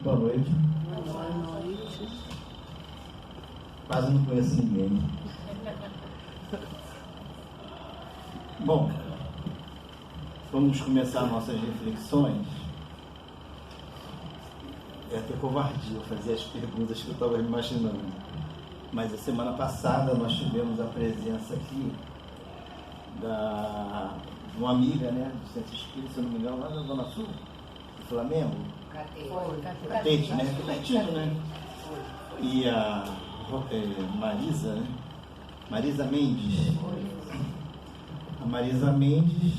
Boa noite. Boa noite. Quase não conheço ninguém. Bom, vamos começar nossas reflexões. É até covardia eu fazer as perguntas que eu estava imaginando. Mas a semana passada nós tivemos a presença aqui de uma amiga, né, do Centro Espírita, se eu não me engano, lá na Zona Sul, do Flamengo. Catete, né? Pertinho, né? E a Marisa, né? Marisa Mendes. A Marisa Mendes,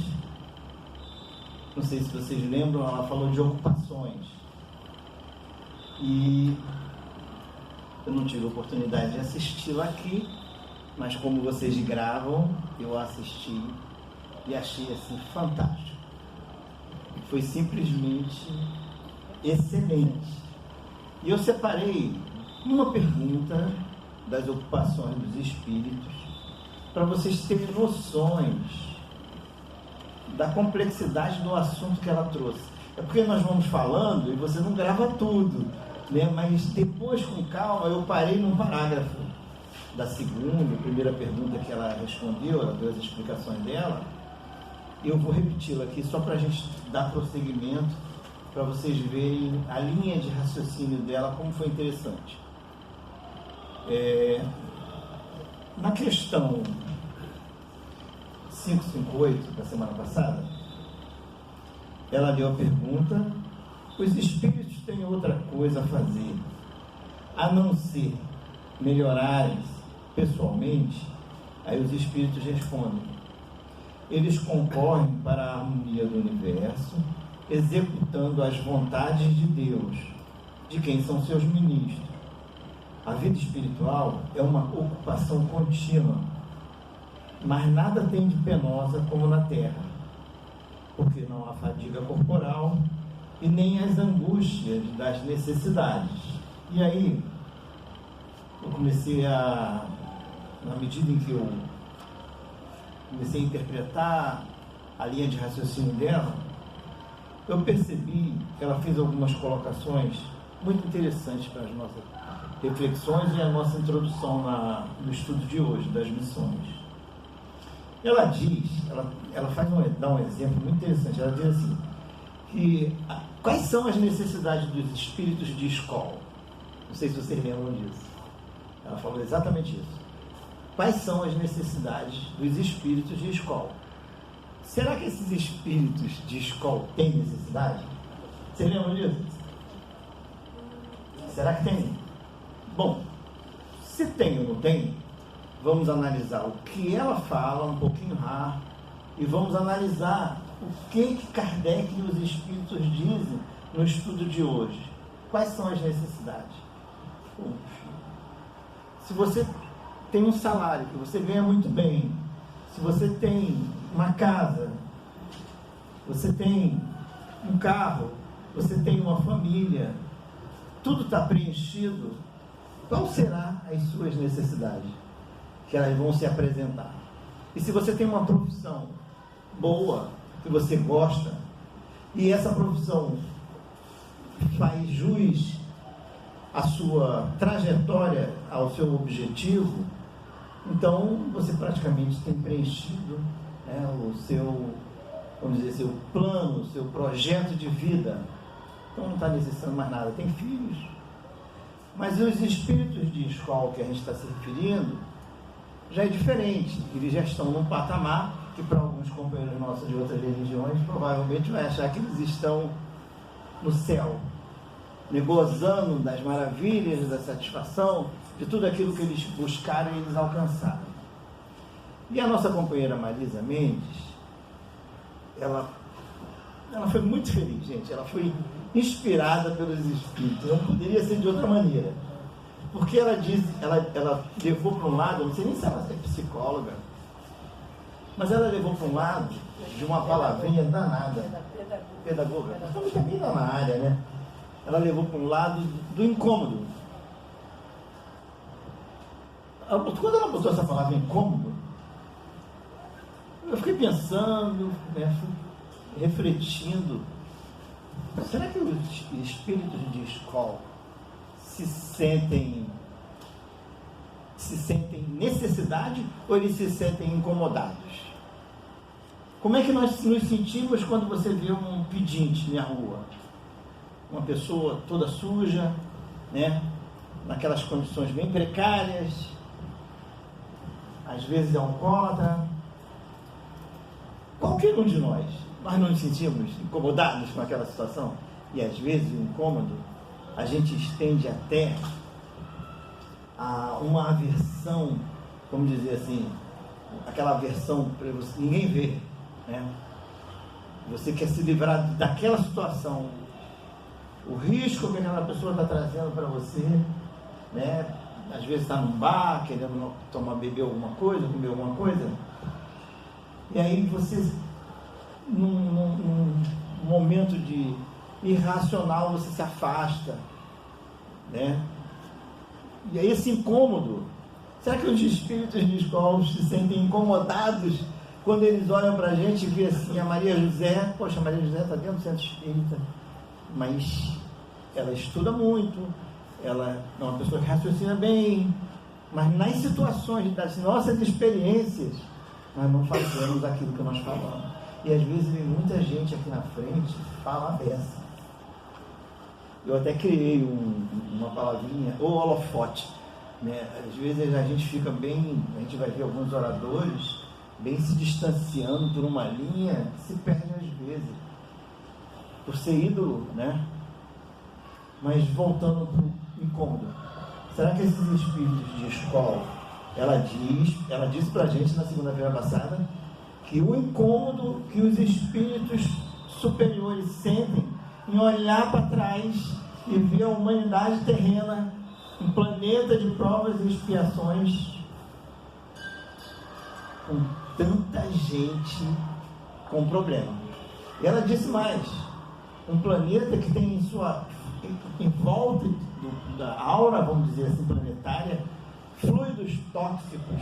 não sei se vocês lembram, ela falou de ocupações. E eu não tive a oportunidade de assisti-la aqui, mas como vocês gravam, eu assisti e achei assim fantástico. Foi simplesmente excelente. E eu separei uma pergunta das ocupações dos espíritos para vocês terem noções da complexidade do assunto que ela trouxe. É porque nós vamos falando e você não grava tudo, né? Mas depois, com calma, eu parei num parágrafo da primeira pergunta que ela respondeu, ela deu as explicações dela. Eu vou repeti-la aqui só para a gente dar prosseguimento, para vocês verem a linha de raciocínio dela, como foi interessante. Na questão 558 da semana passada, ela deu a pergunta: os espíritos têm outra coisa a fazer, a não ser melhorarem pessoalmente? Aí os espíritos respondem: eles concorrem para a harmonia do universo, executando as vontades de Deus, de quem são seus ministros. A vida espiritual é uma ocupação contínua, mas nada tem de penosa como na Terra, porque não há fadiga corporal e nem as angústias das necessidades. E aí, eu comecei na medida em que eu comecei a interpretar a linha de raciocínio dela, eu percebi que ela fez algumas colocações muito interessantes para as nossas reflexões e a nossa introdução no estudo de hoje, das missões. Ela diz, dá um exemplo muito interessante. Ela diz assim, que quais são as necessidades dos espíritos de escola? Não sei se vocês lembram disso. Ela falou exatamente isso. Quais são as necessidades dos espíritos de escola? Será que esses espíritos de escola têm necessidade? Vocês lembram disso? Será que tem? Bom, se tem ou não tem, vamos analisar o que ela fala, um pouquinho rápido, e vamos analisar o que Kardec e os espíritos dizem no estudo de hoje. Quais são as necessidades? Se você tem um salário, que você ganha muito bem, se você tem uma casa, você tem um carro, você tem uma família, tudo está preenchido, qual será as suas necessidades? Que elas vão se apresentar. E se você tem uma profissão boa, que você gosta, e essa profissão faz jus à sua trajetória, ao seu objetivo, então você praticamente tem preenchido, né, o seu, vamos dizer, seu plano, seu projeto de vida. Então não está necessitando mais nada. Tem filhos. Mas os espíritos de escola que a gente está se referindo já é diferente. Eles já estão num patamar que, para alguns companheiros nossos de outras religiões, provavelmente vai achar que eles estão no céu, gozando das maravilhas, da satisfação, de tudo aquilo que eles buscaram e eles alcançaram. E a nossa companheira Marisa Mendes, ela foi muito feliz, gente. Ela foi inspirada pelos espíritos. Não poderia ser de outra maneira. Porque ela levou para um lado, eu não sei nem se ela é psicóloga, mas ela levou para um lado de uma palavrinha danada. Pedagoga. Estamos também na área, né? Ela levou para um lado do incômodo. Quando ela botou essa palavra incômodo, eu fiquei pensando, né, refletindo, será que os espíritos de escola se sentem necessidade ou eles se sentem incomodados? Como é que nós nos sentimos quando você vê um pedinte na rua? Uma pessoa toda suja, né? Naquelas condições bem precárias, às vezes é alcoólatra. Qualquer um de nós não nos sentimos incomodados com aquela situação? E às vezes o incômodo, a gente estende até a uma aversão, vamos dizer assim, aquela aversão para você, ninguém vê, né? Você quer se livrar daquela situação, o risco que aquela pessoa está trazendo para você, né? Às vezes está num bar, querendo beber alguma coisa, comer alguma coisa, e aí você, num momento de irracional, você se afasta, né? E aí esse incômodo, será que os espíritos de escola se sentem incomodados quando eles olham para a gente e vê assim, a Maria José, poxa, a Maria José está dentro do centro espírita, mas ela estuda muito, ela é uma pessoa que raciocina bem, mas nas situações das nossas experiências, nós não fazemos aquilo que nós falamos. E às vezes vem muita gente aqui na frente fala a beça. Eu até criei uma palavrinha, ou holofote, né? Às vezes a gente fica bem, a gente vai ver alguns oradores bem se distanciando por uma linha que se perde às vezes, por ser ídolo, né? Mas voltando para o incômodo, será que esses espíritos de escola, ela disse para a gente na segunda-feira passada, que o incômodo que os espíritos superiores sentem em olhar para trás e ver a humanidade terrena, um planeta de provas e expiações, com tanta gente com problema. E ela disse mais, um planeta que tem em volta da aura, vamos dizer assim, planetária, fluidos tóxicos,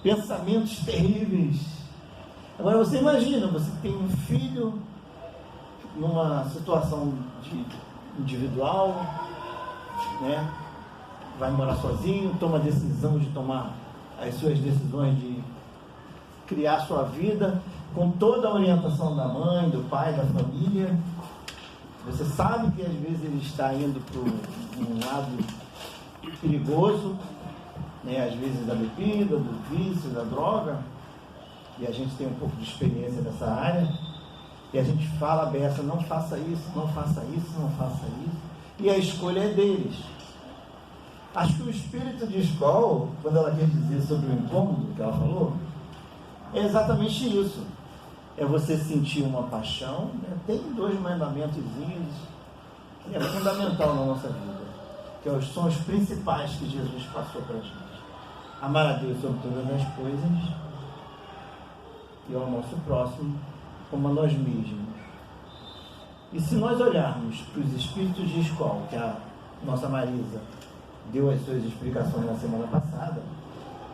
pensamentos terríveis. Agora você imagina, você tem um filho numa situação individual, né? Vai morar sozinho, toma a decisão de tomar as suas decisões de criar sua vida, com toda a orientação da mãe, do pai, da família. Você sabe que às vezes ele está indo para um lado perigoso, né? Às vezes da bebida, do vício, da droga, e a gente tem um pouco de experiência nessa área, e a gente fala a beça, não faça isso, não faça isso, não faça isso, e a escolha é deles. Acho que o espírito de escola, quando ela quer dizer sobre o incômodo que ela falou, é exatamente isso. É você sentir uma paixão, né? Tem 2 mandamentozinhos que é fundamental na nossa vida, que são os principais que Jesus passou para a gente: amar a Deus sobre todas as coisas e ao nosso próximo como a nós mesmos. E se nós olharmos para os espíritos de escola, que a nossa Marisa deu as suas explicações na semana passada,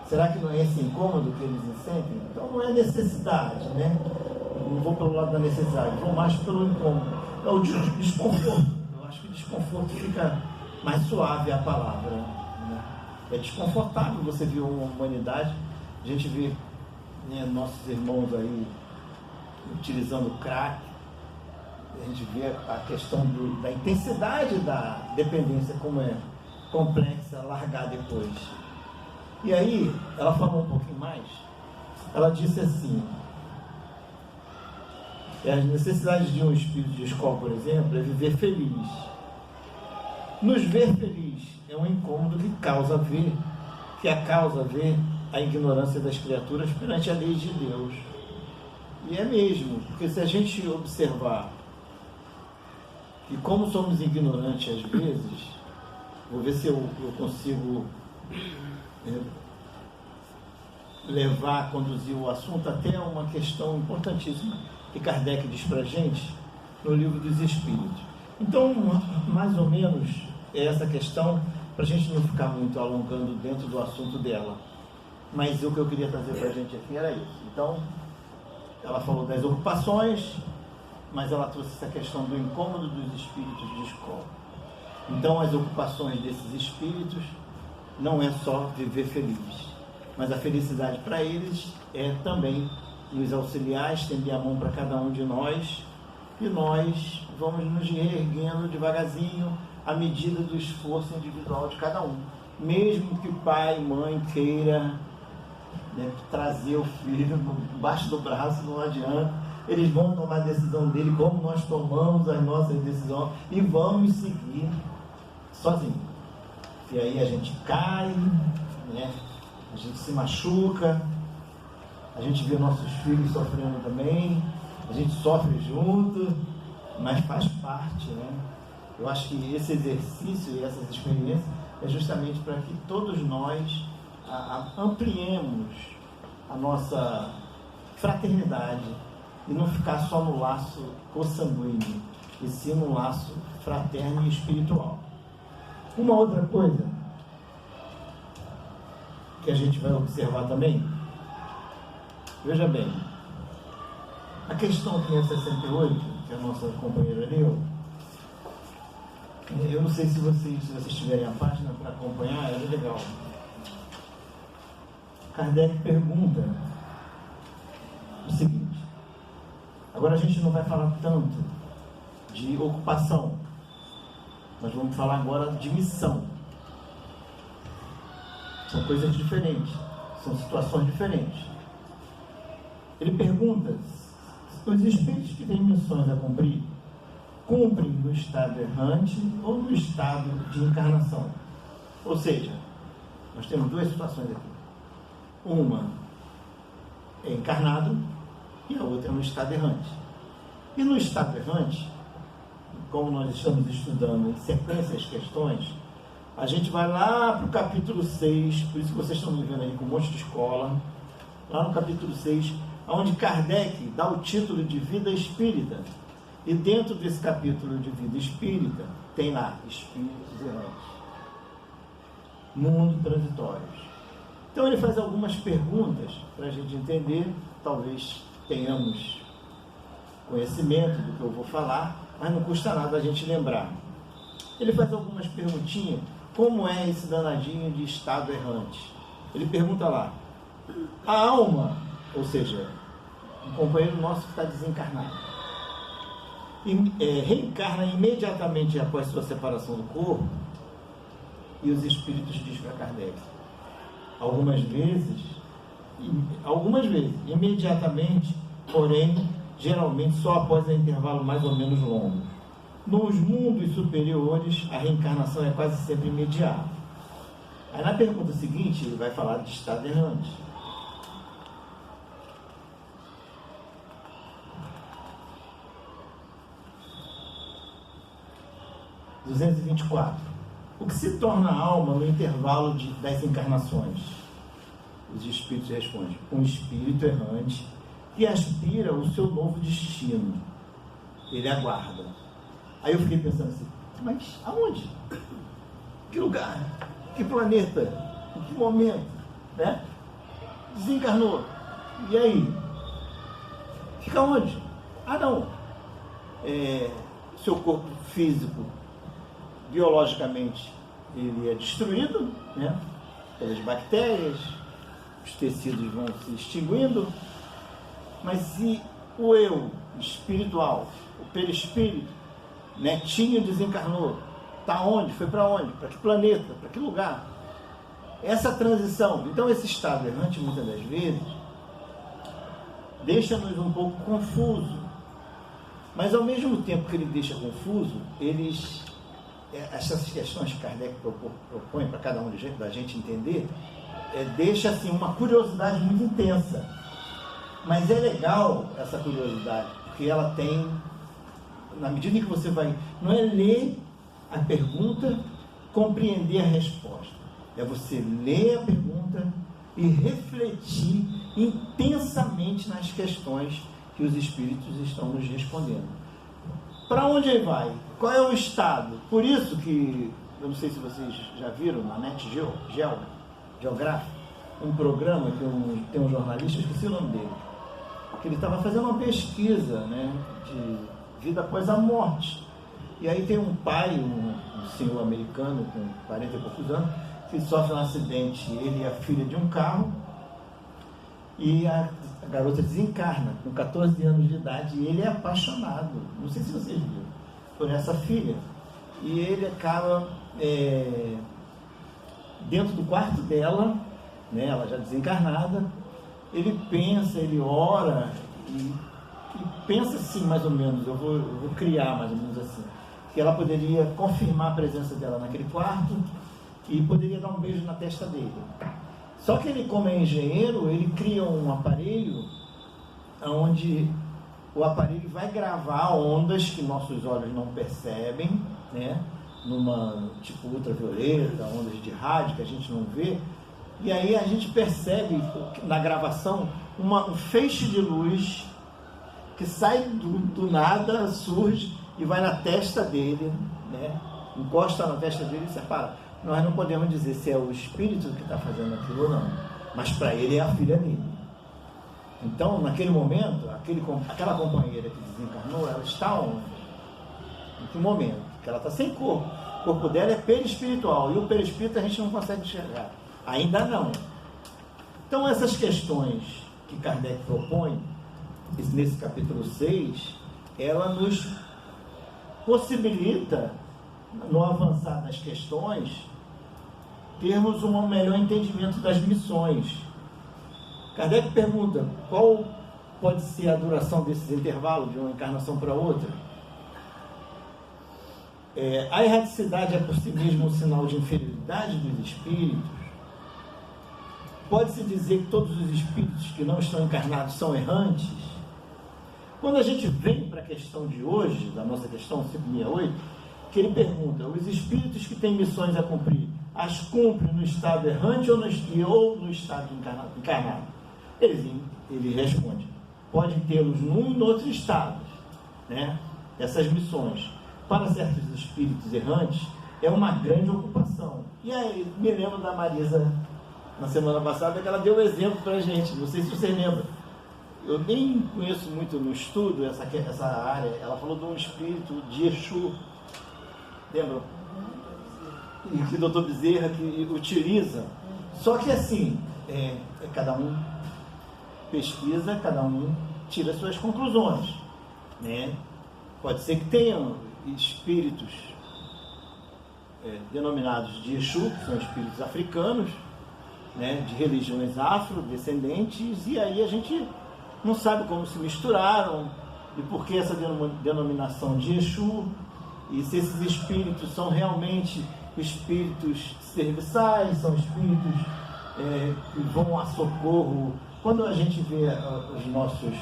será que não é esse incômodo que eles sentem? Então não é necessidade, né? Não vou pelo lado da necessidade, vou mais pelo incômodo. É o desconforto. Eu acho que desconforto fica mais suave a palavra, né? É desconfortável você ver uma humanidade, a gente vê, né, nossos irmãos aí utilizando crack, a gente vê a questão da intensidade da dependência, como é complexa, largar depois. E aí, ela falou um pouquinho mais, ela disse assim, as necessidades de um espírito de escola, por exemplo, é viver feliz. Nos ver feliz é um incômodo que causa ver a ignorância das criaturas perante a lei de Deus. E é mesmo, porque se a gente observar que como somos ignorantes às vezes, vou ver se eu consigo conduzir o assunto até uma questão importantíssima que Kardec diz para a gente no Livro dos Espíritos. Então, mais ou menos, é essa questão, para a gente não ficar muito alongando dentro do assunto dela. Mas o que eu queria trazer para a gente aqui era isso. Então, ela falou das ocupações, mas ela trouxe essa questão do incômodo dos espíritos de escola. Então, as ocupações desses espíritos não é só viver feliz, mas a felicidade para eles é também nos auxiliar, estender a mão para cada um de nós, e nós vamos nos reerguendo devagarzinho à medida do esforço individual de cada um. Mesmo que pai e mãe queira, né, trazer o filho embaixo do braço, não adianta, eles vão tomar a decisão dele como nós tomamos as nossas decisões e vamos seguir sozinhos. E aí a gente cai, né, a gente se machuca, a gente vê nossos filhos sofrendo também, a gente sofre junto, mas faz parte, né? Eu acho que esse exercício e essas experiências é justamente para que todos nós ampliemos a nossa fraternidade e não ficar só no laço consanguíneo, e sim no laço fraterno e espiritual. Uma outra coisa que a gente vai observar também, veja bem, a questão 568, que a nossa companheira leu, eu não sei se vocês tiverem a página para acompanhar, é legal. Kardec pergunta o seguinte: agora a gente não vai falar tanto de ocupação, nós vamos falar agora de missão. São coisas diferentes, são situações diferentes. Ele pergunta: os espíritos que têm missões a cumprir, cumprem no estado errante ou no estado de encarnação? Ou seja, nós temos duas situações aqui. Uma é encarnado e a outra é no estado errante. E no estado errante, como nós estamos estudando em sequência as questões, a gente vai lá para o capítulo 6, por isso que vocês estão me vendo aí com um monte de escola, lá no capítulo 6, onde Kardec dá o título de vida espírita. E dentro desse capítulo de vida espírita, tem lá espíritos errantes, mundo transitórios. Então ele faz algumas perguntas para a gente entender, talvez tenhamos conhecimento do que eu vou falar, mas não custa nada a gente lembrar. Ele faz algumas perguntinhas, como é esse danadinho de estado errante? Ele pergunta lá, a alma, ou seja, um companheiro nosso que está desencarnado, reencarna imediatamente após sua separação do corpo, e os espíritos dizem para Kardec, algumas vezes, imediatamente, porém, geralmente só após um intervalo mais ou menos longo. Nos mundos superiores, a reencarnação é quase sempre imediata. Aí na pergunta seguinte, ele vai falar de estado errante. (224) 224. O que se torna a alma no intervalo das encarnações? Os espíritos respondem: um espírito errante que aspira o seu novo destino. Ele aguarda. Aí eu fiquei pensando assim, mas aonde? Que lugar? Que planeta? Em que momento? Né? Desencarnou. E aí? Fica onde? Ah, não. Seu corpo físico, biologicamente, ele é destruído, né, pelas bactérias, os tecidos vão se extinguindo, mas se o eu espiritual, o perispírito, netinho desencarnou, está onde? Foi para onde? Para que planeta? Para que lugar? Essa transição, então esse estado errante, muitas das vezes, deixa-nos um pouco confuso, mas ao mesmo tempo que ele deixa confuso, essas questões que Kardec propõe para cada um da gente entender, deixa assim uma curiosidade muito intensa. Mas é legal essa curiosidade, porque ela tem, na medida em que você vai, não é ler a pergunta, compreender a resposta. É você ler a pergunta e refletir intensamente nas questões que os espíritos estão nos respondendo. Para onde ele vai? Qual é o estado? Por isso que, eu não sei se vocês já viram na Net Geográfica, um programa que tem um jornalista, esqueci o nome dele, que ele estava fazendo uma pesquisa, né, vida após a morte. E aí tem um pai, um senhor americano com 40 e poucos anos, que sofre um acidente, ele e a filha de um carro, e a garota desencarna com 14 anos de idade, e ele é apaixonado, não sei se vocês viram, por essa filha. E ele acaba dentro do quarto dela, né, ela já desencarnada, ele pensa, ele ora, e pensa assim, mais ou menos, eu vou criar mais ou menos assim, que ela poderia confirmar a presença dela naquele quarto e poderia dar um beijo na testa dele. Só que ele, como é engenheiro, ele cria um aparelho onde o aparelho vai gravar ondas que nossos olhos não percebem, né? Numa tipo ultravioleta, ondas de rádio que a gente não vê, e aí a gente percebe na gravação um feixe de luz que sai do nada, surge e vai na testa dele, né? Encosta na testa dele e separa. Nós não podemos dizer se é o espírito que está fazendo aquilo ou não, mas para ele é a filha dele. Então, naquele momento, aquela companheira que desencarnou, ela está onde? Em que momento? Que ela está sem corpo. O corpo dela é perispiritual, e o perispírito a gente não consegue enxergar. Ainda não. Então, essas questões que Kardec propõe, nesse capítulo 6, ela nos possibilita, no avançar das questões, termos um melhor entendimento das missões. Kardec pergunta, qual pode ser a duração desses intervalos de uma encarnação para outra? A erraticidade é por si mesmo um sinal de inferioridade dos espíritos? Pode-se dizer que todos os espíritos que não estão encarnados são errantes? Quando a gente vem para a questão de hoje, da nossa questão 568, que ele pergunta, os espíritos que têm missões a cumprir, as cumprem no estado errante ou no estado encarnado? Ele responde, podem tê-los num e no outro estado, né? Essas missões, para certos espíritos errantes, é uma grande ocupação. E aí, me lembro da Marisa, na semana passada, que ela deu um exemplo para a gente, não sei se vocês lembram. Eu nem conheço muito no estudo essa área. Ela falou de um espírito de Exu, lembram? E que o Dr. Bezerra que utiliza. Só que assim, cada um pesquisa, cada um tira suas conclusões, né? Pode ser que tenham espíritos denominados de Exu, que são espíritos africanos, né, de religiões afrodescendentes, e aí a gente não sabe como se misturaram e por que essa denominação de Exu, e se esses espíritos são realmente espíritos serviçais, são espíritos que vão a socorro. Quando a gente vê os nossos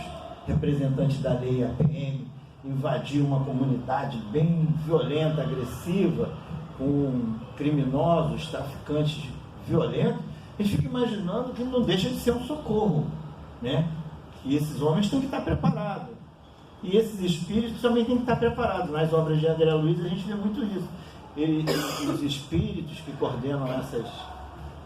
representantes da lei, a PM, invadir uma comunidade bem violenta, agressiva, com criminosos, traficantes violentos, a gente fica imaginando que não deixa de ser um socorro, né? E esses homens têm que estar preparados. E esses espíritos também têm que estar preparados. Nas obras de André Luiz a gente vê muito isso. Os espíritos que coordenam essas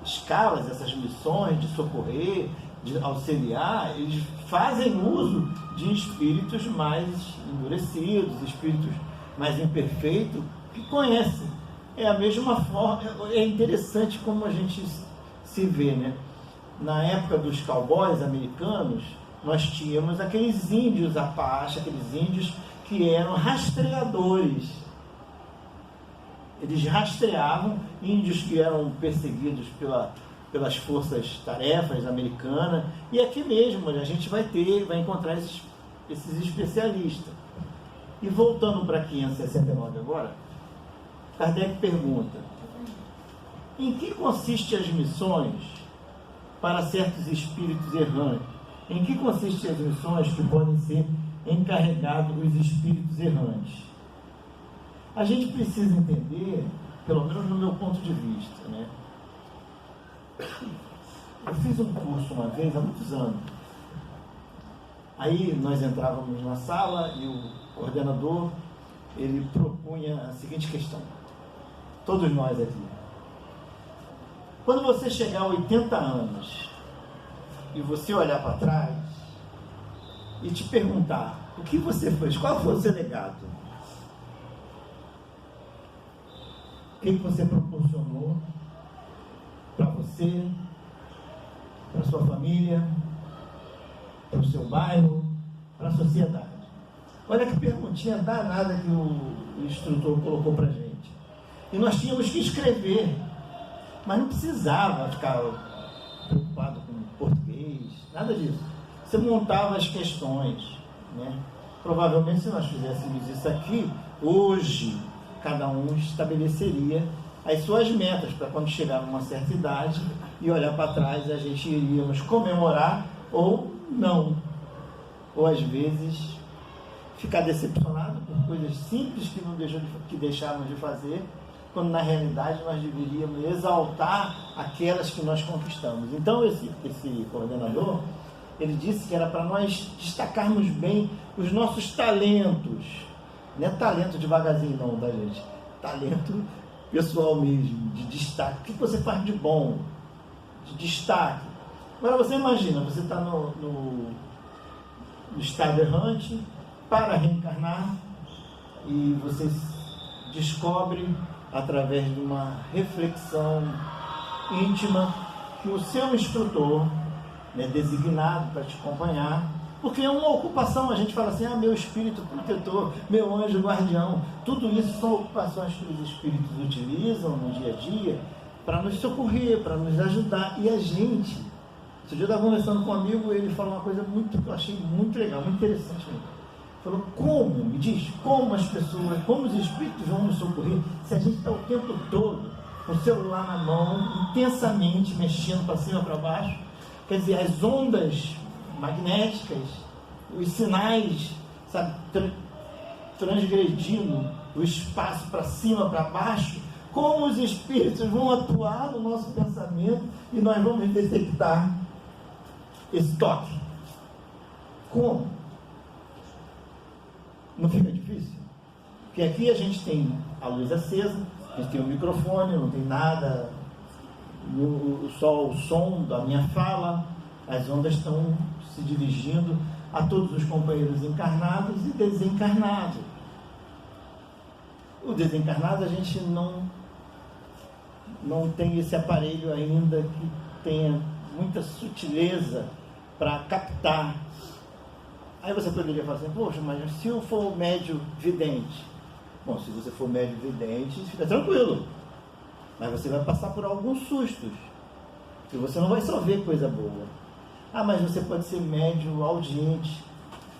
escalas, essas missões de socorrer, de auxiliar, eles fazem uso de espíritos mais endurecidos, espíritos mais imperfeitos, que conhecem. É a mesma forma, é interessante como a gente se vê, né? Na época dos cowboys americanos, nós tínhamos aqueles índios Apache, aqueles índios que eram rastreadores. Eles rastreavam índios que eram perseguidos pelas forças-tarefas americanas, e aqui mesmo a gente vai encontrar esses especialistas. E voltando para 569 agora, Kardec pergunta, em que consistem as missões para certos espíritos errantes? Em que consistem as missões que podem ser encarregados os espíritos errantes? A gente precisa entender, pelo menos no meu ponto de vista, né? Eu fiz um curso uma vez, há muitos anos. Aí nós entrávamos na sala e o coordenador, ele propunha a seguinte questão. Todos nós aqui. Quando você chegar a 80 anos e você olhar para trás, e te perguntar, o que você fez? Qual foi o seu legado? O que você proporcionou para você, para sua família, para o seu bairro, para a sociedade? Olha que perguntinha danada que o instrutor colocou para a gente. E nós tínhamos que escrever, mas não precisava ficar preocupado com português, nada disso. Você montava as questões, né? Provavelmente, se nós fizéssemos isso aqui, hoje, cada um estabeleceria as suas metas para quando chegar numa certa idade e olhar para trás, a gente iríamos comemorar ou não. Ou às vezes ficar decepcionado por coisas simples que deixaram de fazer, quando na realidade nós deveríamos exaltar aquelas que nós conquistamos. Então esse coordenador, ele disse que era para nós destacarmos bem os nossos talentos. Não é talento devagarzinho não, tá, gente? Talento pessoal mesmo, de destaque. O que você faz de bom, de destaque? Agora você imagina, você está no estado errante, para reencarnar, e você descobre, através de uma reflexão íntima, que o seu instrutor, né, designado para te acompanhar, porque é uma ocupação, a gente fala assim, meu espírito protetor, meu anjo guardião, tudo isso são ocupações que os espíritos utilizam no dia a dia para nos socorrer, para nos ajudar. E a gente, esse dia eu estava conversando com um amigo, ele falou uma coisa que eu achei muito legal, muito interessante. Falou, me diz, como as pessoas, como os espíritos vão nos socorrer se a gente está o tempo todo com o celular na mão, intensamente mexendo para cima e para baixo? Quer dizer, as ondas magnéticas, os sinais, sabe, transgredindo o espaço para cima, para baixo, como os espíritos vão atuar no nosso pensamento e nós vamos detectar esse toque? Como? Não fica difícil? Porque aqui a gente tem a luz acesa, a gente tem o microfone, não tem nada, só o som da minha fala, as ondas estão se dirigindo a todos os companheiros encarnados e desencarnados. O desencarnado, a gente não tem esse aparelho ainda que tenha muita sutileza para captar. Aí você poderia falar assim, poxa, mas se eu for médio vidente? Bom, se você for médio vidente, fica tranquilo. Mas você vai passar por alguns sustos. E você não vai só ver coisa boa. Mas você pode ser médio audiente.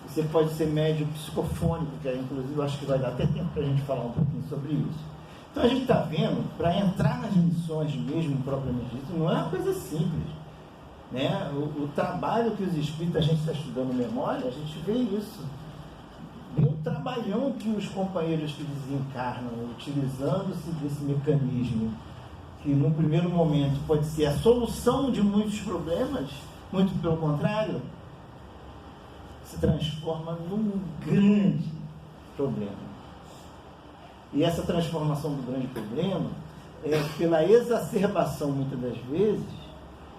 Você pode ser médio psicofônico, que inclusive eu acho que vai dar até tempo para a gente falar um pouquinho sobre isso. Então a gente está vendo, para entrar nas missões mesmo, propriamente dito, não é uma coisa simples. Né? O trabalho que os espíritos, a gente está estudando memória, a gente vê isso. Vê o trabalhão que os companheiros que desencarnam, utilizando-se desse mecanismo, que no primeiro momento pode ser a solução de muitos problemas, muito pelo contrário, se transforma num grande problema. E essa transformação do grande problema é pela exacerbação, muitas das vezes,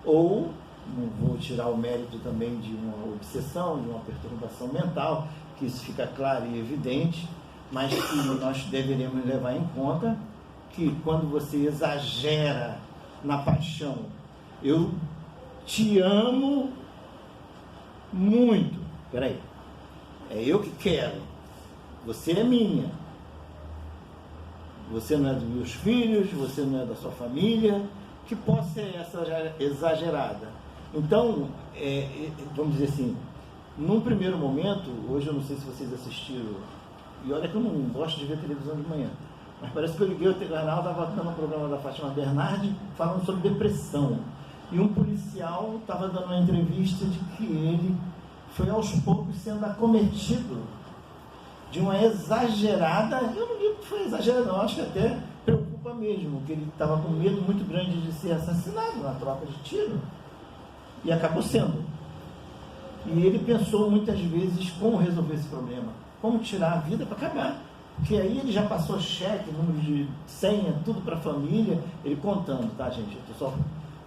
ou, não vou tirar o mérito também de uma obsessão, de uma perturbação mental, que isso fica claro e evidente, mas que nós deveríamos levar em conta que quando você exagera na paixão, eu te amo muito, peraí, é eu que quero, você é minha, você não é dos meus filhos, você não é da sua família, que possa ser essa exagerada. Então, vamos dizer assim, num primeiro momento, hoje eu não sei se vocês assistiram, e olha que eu não gosto de ver televisão de manhã, mas parece que eu liguei o canal, estava dando um programa da Fátima Bernardi falando sobre depressão, e um policial estava dando uma entrevista de que ele foi aos poucos sendo acometido de uma exagerada, eu não digo que foi exagerada não, acho que até preocupa mesmo, que ele estava com medo muito grande de ser assassinado na troca de tiro, e acabou sendo. E ele pensou muitas vezes como resolver esse problema, como tirar a vida para acabar, porque aí ele já passou cheque, número de senha, tudo para a família, ele contando, tá gente, eu estou só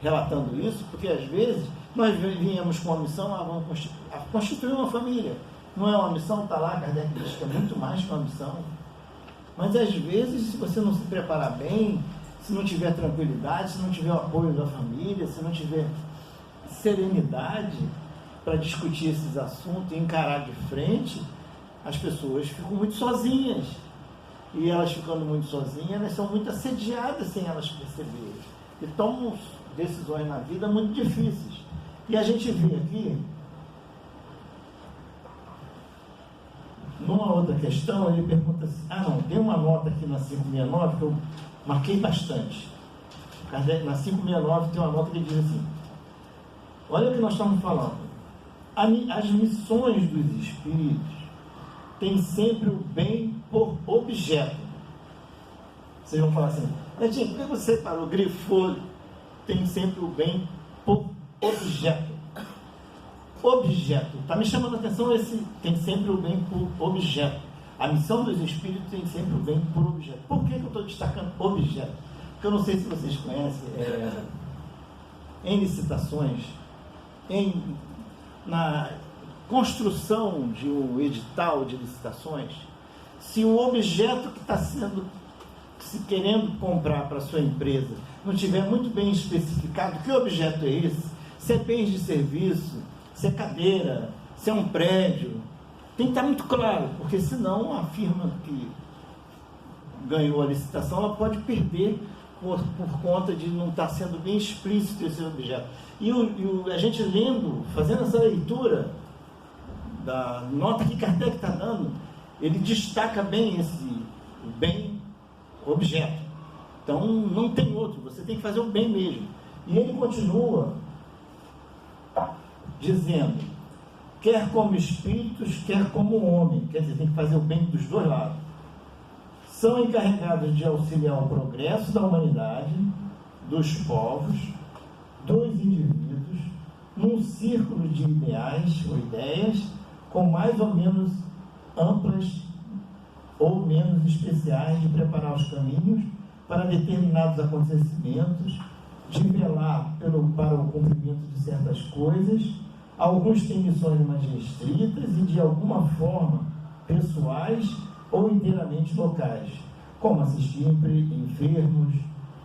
relatando isso, porque às vezes nós viemos com a missão, vamos constituir uma família. Não é uma missão, está lá, Kardec diz que é muito mais que uma missão. Mas às vezes, se você não se preparar bem, se não tiver tranquilidade, se não tiver o apoio da família, se não tiver serenidade para discutir esses assuntos e encarar de frente, as pessoas ficam muito sozinhas. E elas ficando muito sozinhas, elas são muito assediadas sem elas perceberem. E tomam decisões na vida muito difíceis. E a gente vê aqui, numa outra questão, ele pergunta assim, tem uma nota aqui na 569 que eu marquei bastante. Na 569 tem uma nota que diz assim, olha o que nós estamos falando, as missões dos espíritos têm sempre o bem por objeto. Vocês vão falar assim, Netinho, por que você parou, grifou, tem sempre o bem por objeto? Objeto, está me chamando a atenção esse, tem sempre o bem por objeto. A missão dos espíritos tem sempre o bem por objeto. Por que eu estou destacando objeto? Porque eu não sei se vocês conhecem, em licitações, na construção de um edital de licitações, se o objeto que está sendo se querendo comprar para a sua empresa não tiver muito bem especificado, que objeto é esse? Se é bens de serviço, se é cadeira, se é um prédio, tem que estar muito claro, porque senão a firma que ganhou a licitação, ela pode perder por conta de não estar sendo bem explícito esse objeto. E a gente lendo, fazendo essa leitura da nota que Kardec está dando, ele destaca bem esse bem objeto. Então não tem outro, você tem que fazer o bem mesmo. E ele continua dizendo, quer como espíritos, quer como homem, quer dizer, tem que fazer o bem dos dois lados. São encarregados de auxiliar o progresso da humanidade, dos povos, dos indivíduos, num círculo de ideais ou ideias, com mais ou menos amplas ou menos especiais, de preparar os caminhos para determinados acontecimentos, de velar para o cumprimento de certas coisas. Alguns têm missões mais restritas e de alguma forma pessoais ou inteiramente locais, como assistir enfermos,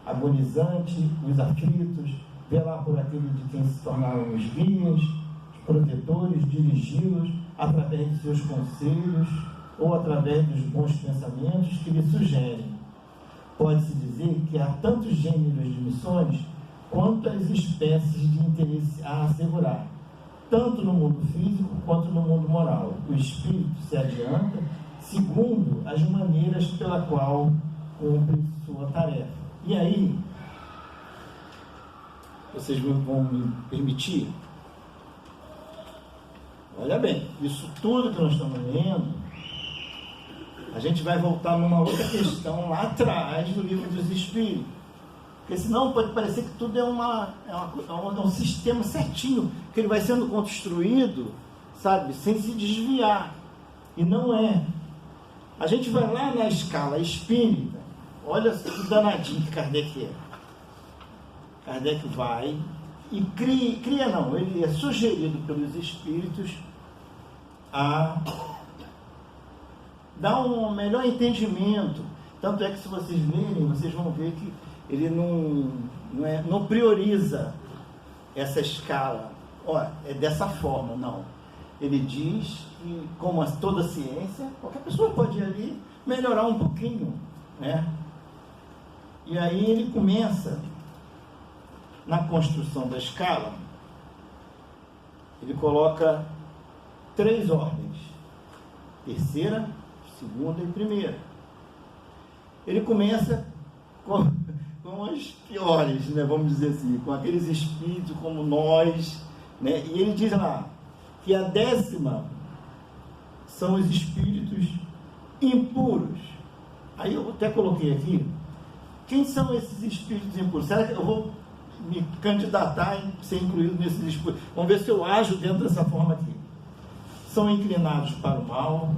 agonizantes, os aflitos, velar por aquele de quem se tornaram os guias, os protetores, dirigi-los através de seus conselhos ou através dos bons pensamentos que lhe sugerem. Pode-se dizer que há tantos gêneros de missões quanto as espécies de interesse a assegurar, tanto no mundo físico quanto no mundo moral. O espírito se adianta segundo as maneiras pela qual cumpre sua tarefa. E aí, vocês vão me permitir? Olha bem, isso tudo que nós estamos lendo, a gente vai voltar numa outra questão lá atrás do Livro dos Espíritos. Porque senão pode parecer que tudo é um sistema certinho, que ele vai sendo construído, sabe, sem se desviar. E não é. A gente vai lá na escala espírita, olha o danadinho que Kardec é. Kardec vai e ele é sugerido pelos espíritos a dar um melhor entendimento. Tanto é que, se vocês lerem, vocês vão ver que ele não prioriza essa escala. É dessa forma, não. Ele diz que, como toda ciência, qualquer pessoa pode ir ali melhorar um pouquinho, né? E aí ele começa, na construção da escala, ele coloca 3 ordens: terceira, segunda e primeira. Ele começa com as piores, né, vamos dizer assim, com aqueles espíritos como nós, né? E ele diz lá que a 10ª são os espíritos impuros. Aí eu até coloquei aqui, quem são esses espíritos impuros? Será que eu vou me candidatar a ser incluído nesses espíritos? Vamos ver se eu ajo dentro dessa forma aqui. São inclinados para o mal.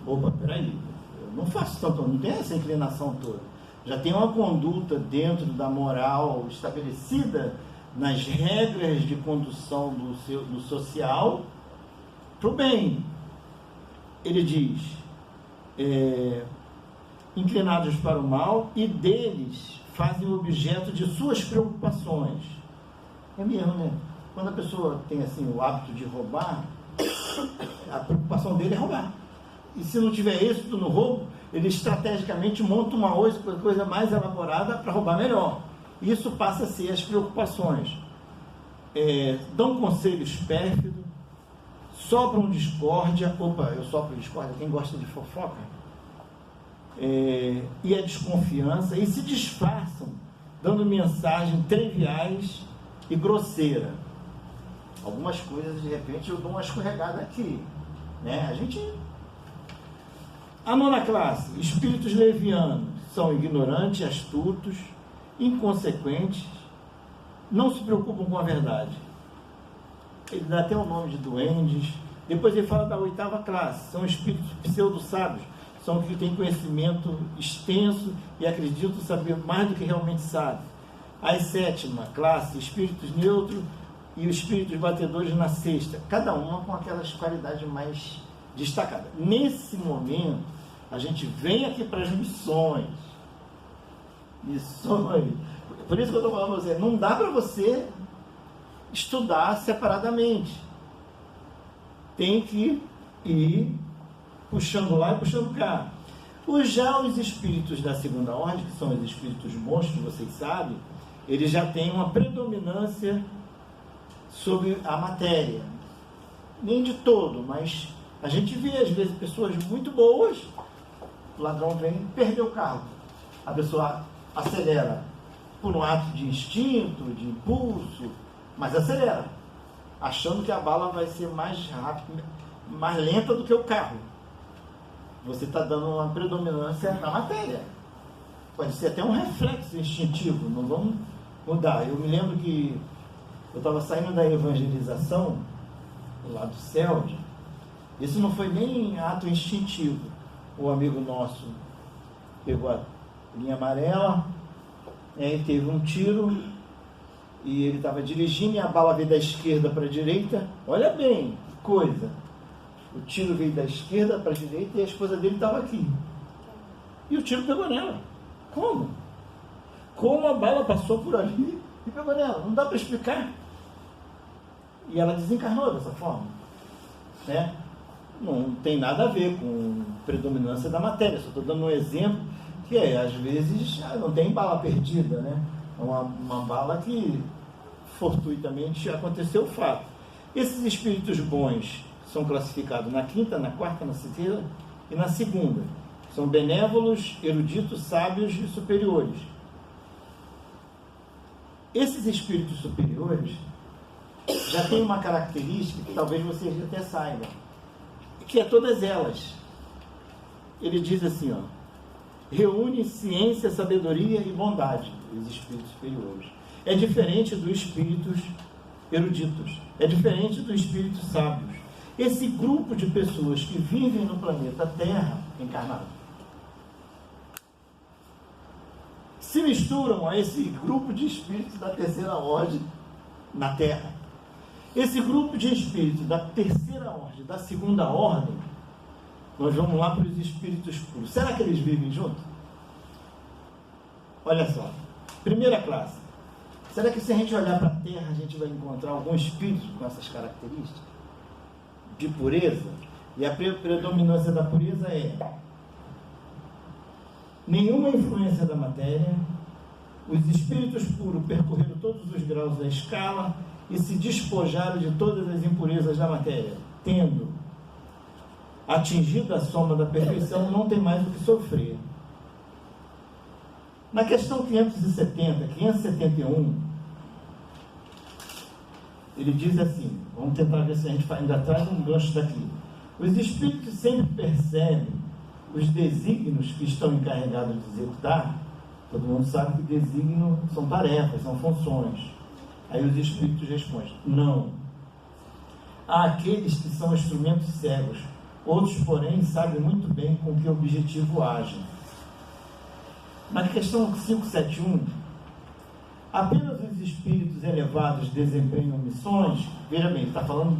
Opa, peraí, eu não faço tanto, não tenho essa inclinação toda. Já tem uma conduta dentro da moral estabelecida nas regras de condução do social para o bem. Ele diz, inclinados para o mal, e deles fazem objeto de suas preocupações. É mesmo, né? Quando a pessoa tem assim o hábito de roubar, a preocupação dele é roubar. E se não tiver êxito no roubo, ele estrategicamente monta uma coisa mais elaborada para roubar melhor. Isso passa a ser as preocupações. Dão conselhos pérfidos, sopram discórdia. Opa, eu sopro discórdia, quem gosta de fofoca? E a desconfiança, e se disfarçam, dando mensagens triviais e grosseiras. Algumas coisas, de repente, eu dou uma escorregada aqui, né? A nona classe, espíritos levianos, são ignorantes, astutos, inconsequentes, não se preocupam com a verdade. Ele dá até o nome de duendes. Depois ele fala da oitava classe, são espíritos pseudo-sábios, são que têm conhecimento extenso e acreditam saber mais do que realmente sabem. A sétima classe, espíritos neutros e os espíritos batedores na sexta, cada uma com aquelas qualidades mais destacadas. Nesse momento, a gente vem aqui para as missões. Por isso que eu estou falando para você, não dá para você estudar separadamente. Tem que ir puxando lá e puxando cá. Já os espíritos da segunda ordem, que são os espíritos bons, que vocês sabem, eles já têm uma predominância sobre a matéria. Nem de todo, mas a gente vê às vezes pessoas muito boas, o ladrão vem e perdeu o carro. A pessoa acelera por um ato de instinto, de impulso, mas acelera, achando que a bala vai ser mais rápida, mais lenta do que o carro. Você está dando uma predominância na matéria. Pode ser até um reflexo instintivo, não vamos mudar. Eu me lembro que eu estava saindo da evangelização, lá do CELD, isso não foi nem ato instintivo. O amigo nosso pegou a linha amarela, teve um tiro, e ele estava dirigindo e a bala veio da esquerda para a direita. Olha bem, que coisa. O tiro veio da esquerda para a direita e a esposa dele estava aqui. E o tiro pegou nela. Como? Como a bala passou por ali e pegou nela? Não dá para explicar. E ela desencarnou dessa forma. Né? Não tem nada a ver com predominância da matéria. Só estou dando um exemplo que às vezes não tem bala perdida, né? É uma bala que fortuitamente aconteceu o fato. Esses espíritos bons são classificados na quinta, na quarta, na sexta e na segunda. São benévolos, eruditos, sábios e superiores. Esses espíritos superiores já têm uma característica que talvez vocês até saibam, que é todas elas. Ele diz assim, reúne ciência, sabedoria e bondade, os espíritos superiores. É diferente dos espíritos eruditos, é diferente dos espíritos sábios. Esse grupo de pessoas que vivem no planeta Terra, encarnado, se misturam a esse grupo de espíritos da terceira ordem na Terra. Esse grupo de espíritos da terceira ordem, da segunda ordem, nós vamos lá para os espíritos puros. Será que eles vivem juntos? Olha só, primeira classe. Será que se a gente olhar para a Terra, a gente vai encontrar algum espírito com essas características? De pureza? E a predominância da pureza é nenhuma influência da matéria, os espíritos puros percorreram todos os graus da escala e se despojaram de todas as impurezas da matéria, tendo atingido a soma da perfeição, não tem mais o que sofrer. Na questão 571, ele diz assim, vamos tentar ver se a gente ainda traz um gancho daqui. Os espíritos sempre percebem os desígnios que estão encarregados de executar. Todo mundo sabe que desígnio são tarefas, são funções. Aí os espíritos respondem, não. Há aqueles que são instrumentos cegos, outros, porém, sabem muito bem com que objetivo agem. Na questão 571, Apenas os espíritos elevados desempenham missões. Veja bem, está falando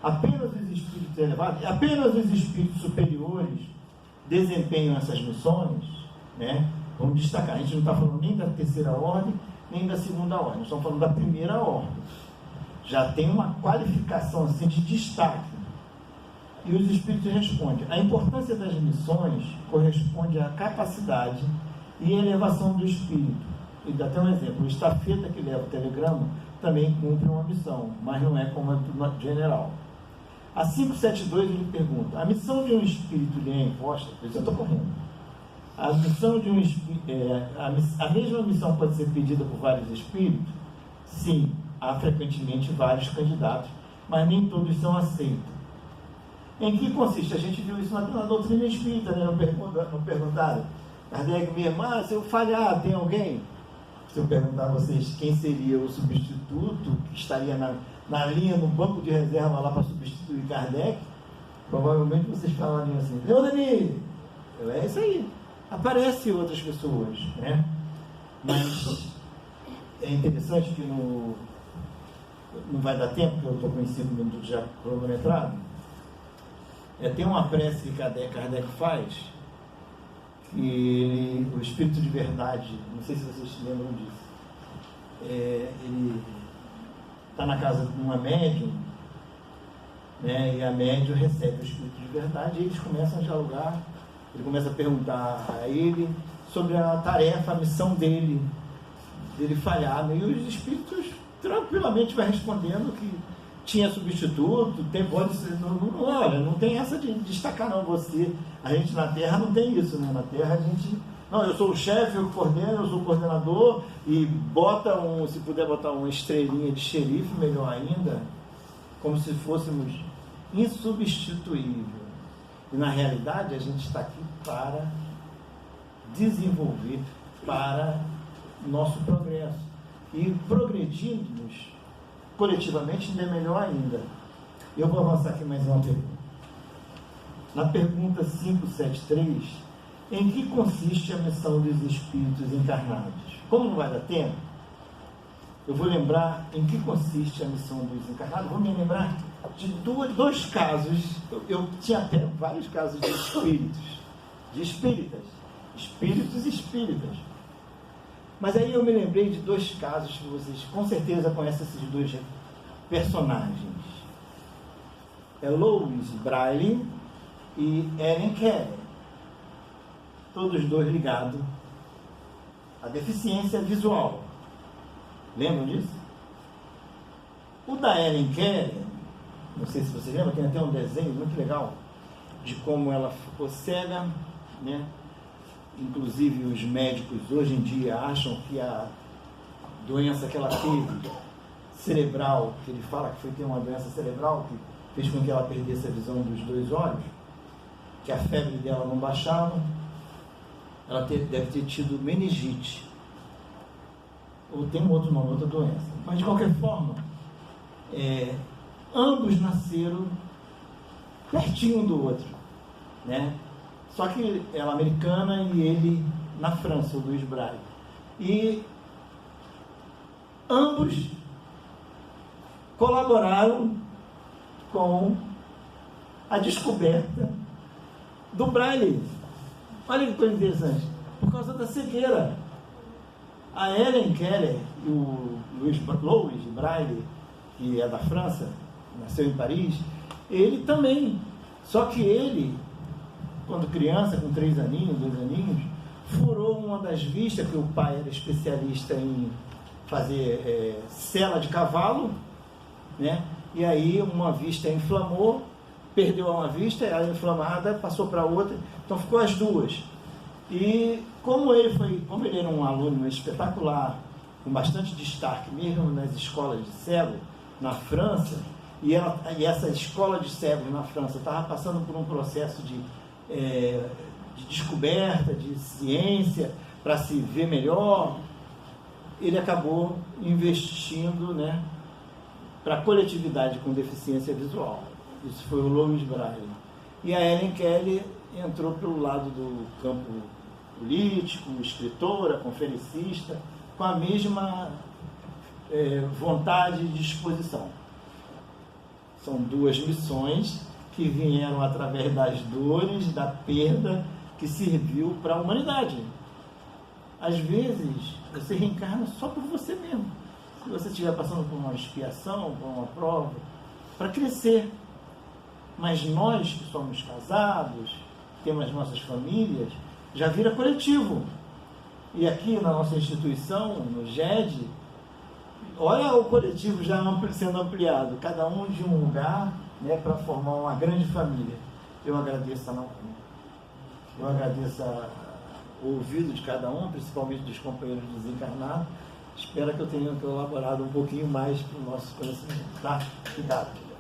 apenas os espíritos elevados, apenas os espíritos superiores desempenham essas missões, né? Vamos destacar, a gente não está falando nem da terceira ordem, nem da segunda ordem, nós estamos falando da primeira ordem. Já tem uma qualificação assim de destaque. E os espíritos respondem. A importância das missões corresponde à capacidade e elevação do espírito. E dá até um exemplo, o estafeta que leva o telegrama também cumpre uma missão, mas não é como a do general. A 572 ele pergunta: a missão de um espírito lhe é imposta? Por isso eu estou correndo. A missão de um espírito, a mesma missão pode ser pedida por vários espíritos? Sim, há frequentemente vários candidatos, mas nem todos são aceitos. Em que consiste? A gente viu isso na doutrina espírita, né? Não perguntaram. Kardec mesmo, se eu falhar, tem alguém? Se eu perguntar a vocês quem seria o substituto que estaria na linha, no banco de reserva lá para substituir Kardec, provavelmente vocês falariam assim: Leonani, é isso aí. Aparecem outras pessoas, né? Mas é interessante que não vai dar tempo, porque eu estou com os 5 minutos já cronometrado. Tem uma prece que Kardec faz, que o Espírito de Verdade, não sei se vocês se lembram disso, ele está na casa de uma médium, né, e a médium recebe o Espírito de Verdade, e eles começam a dialogar. Ele começa a perguntar a ele sobre a tarefa, a missão dele falhar, e os espíritos tranquilamente vai respondendo que tinha substituto, pode ser, olha, não tem essa de destacar não, a gente na Terra não tem isso, né? Na Terra a gente, não, eu sou o chefe, eu coordeno, eu sou o coordenador, e se puder botar uma estrelinha de xerife, melhor ainda, como se fôssemos insubstituíveis. E na realidade a gente está aqui para desenvolver, para nosso progresso. E progredindo-nos coletivamente ainda é melhor ainda. Eu vou avançar aqui mais uma pergunta. Na pergunta 573, em que consiste a missão dos espíritos encarnados? Como não vai dar tempo, eu vou lembrar em que consiste a missão dos encarnados. Vou me lembrar de dois casos. Eu tinha até vários casos de espíritas, espíritos e espíritas. Mas aí eu me lembrei de dois casos que vocês com certeza conhecem, esses dois personagens. Louis Braille e Ellen Keller. Todos dois ligados à deficiência visual. Lembram disso? O da Ellen Keller, não sei se vocês lembram, tem até um desenho muito legal de como ela ficou cega, né? Inclusive os médicos hoje em dia acham que a doença que ela teve, cerebral, que ele fala que foi ter uma doença cerebral que fez com que ela perdesse a visão dos dois olhos, que a febre dela não baixava, ela deve ter tido meningite, ou tem um outro nome, outra doença. Mas de qualquer forma, ambos nasceram pertinho um do outro, né? Só que ela americana e ele na França, o Louis Braille. E ambos colaboraram com a descoberta do Braille. Olha que coisa interessante. Por causa da cegueira. A Ellen Keller e o Louis Braille, que é da França, nasceu em Paris, ele também. Só que ele, quando criança, com 2 aninhos, furou uma das vistas, que o pai era especialista em fazer sela de cavalo, né? E aí uma vista inflamou, perdeu uma vista, a inflamada passou para outra, então ficou as duas. E como ele era um aluno espetacular, com bastante destaque, mesmo nas escolas de cego na França, e essa escola de cegos na França estava passando por um processo de descoberta, de ciência, para se ver melhor, ele acabou investindo, né, para a coletividade com deficiência visual. Isso foi o Louis Braille. E a Ellen Keller entrou pelo lado do campo político, escritora, conferencista, com a mesma vontade e disposição. São duas missões que vieram através das dores, da perda, que serviu para a humanidade. Às vezes, você reencarna só por você mesmo. Se você estiver passando por uma expiação, por uma prova, para crescer. Mas nós que somos casados, temos as nossas famílias, já vira coletivo. E aqui na nossa instituição, no GED, olha o coletivo já sendo ampliado, cada um de um lugar, né, para formar uma grande família. Eu agradeço a eu agradeço o ouvido de cada um, principalmente dos companheiros desencarnados. Espero que eu tenha colaborado um pouquinho mais para o nosso conhecimento. Tá? Obrigado.